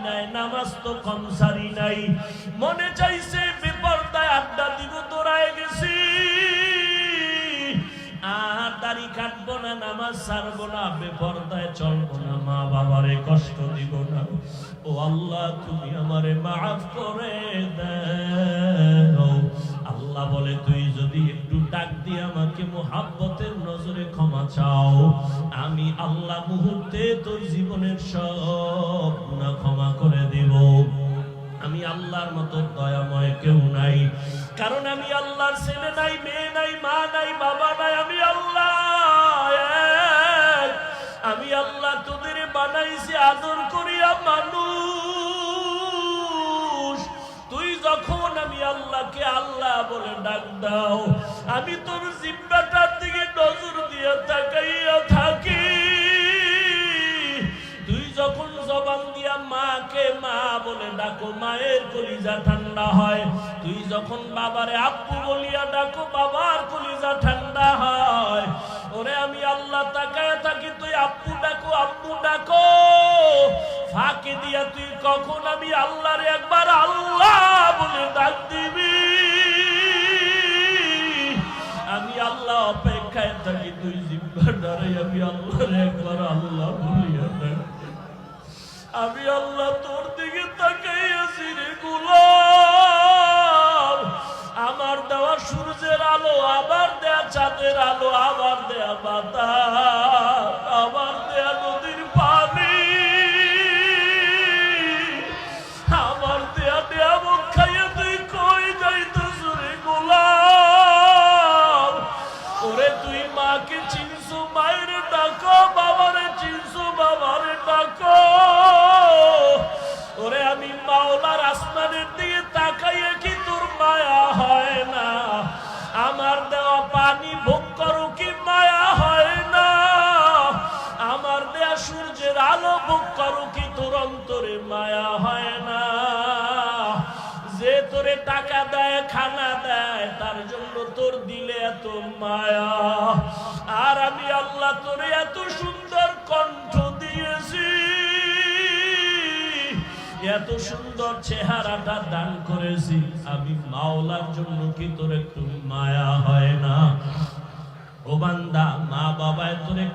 নাই, নামাজ তো কম সারি নাই। মনে চাইছে বেপরদায় আড্ডা দিব, দৌড়ায় গেছি, আর দাড়ি কাটবো না, নামাজ ছাড়বো না, বেপরদায় চলবো না, মা বাবারে কষ্ট দিব না। ও আল্লাহ, তুমি আমারে মাফ করে দাও। আল্লাহ বলে, তুই যদি একটু ডাক দিয়ে আমাকে মুহাব্বতের নজরে ক্ষমা চাও, আমি আল্লাহ মুহূর্তে তোর জীবনের সব গুনাহ ক্ষমা করে দেব। আমি আল্লাহর মতো দয়াময় কেউ নাই, কারণ আমি আল্লাহর ছেলে নাই, মেয়ে নাই, মা নাই, বাবা নাই, আমি আল্লাহ এক। আমি আল্লাহ তোদের বানাইছি আদর করিয়া মানুষ। তুই যখন আমি আল্লাহকে আল্লাহ বলে ডাক দাও, আমি তোর জিহ্বাটার দিকে নজর দিয়ে তাকাইয়া থাকি। তুই যখন জবান দিয়া মাকে মা বলে ডাকো, মায়ের কলিজা ঠান্ডা হয়। তুই যখন বাবারে আব্বু বলিয়া ডাকো, বাবার কলিজা ঠান্ডা হয়। ওরে আমি আল্লাহ তাকায় থাকি, তুই আব্বু ডাকো, আব্বু ডাকো, ফাঁকি দিয়া তুই কখন আমি আল্লাহরে একবার আল্লাহ বলে ডাক দিবি। আমি আল্লাহ অপেক্ষায় থাকি, তুই জিহ্বা ডারে আমি আল্লাহরে একবার আল্লাহ বলিয়া ডাক। আমি আল্লাহ তোর দিকে তাকাইয়াছি রে গোলাম। আমার দেওয়া সূর্যের আলো, আবার দেয়া চাঁদের আলো, আবার দেয়া বাতাস, আবার দেয়া নদীর পানি, আমার দেয়া নিয়ামত খাইয়া তুই কই যাইতেছ রে গোলাম? ওরে তুই মাকে চিনছো, মায়ের ডাকো, বাবারে চিনছো, বাবারে ডাকো। ওরে আমি মাওলার আসমানের দিকে তাকাইয়া কি তোর মায়া হয় না? আমার দেওয়া পানি ভোগ করো কি মায়া হয় না? আমার দেয়া সূর্যের আলো ভোগ করো কি তোর অন্তরে মায়া হয় না? যে তোরে টাকা দেয়, খানা দেয়, তার জন্য তোর দিলে এত মায়া। আর আমি আল্লাহ তোরে এত সুন্দর কণ্ঠ দিয়েছি, এত সুন্দর চেহারাটা দান করেছি, আমি মাওলার জন্য কি তোর একটু মায়া হয় না? ও বান্দা, মা বাবায় তোরে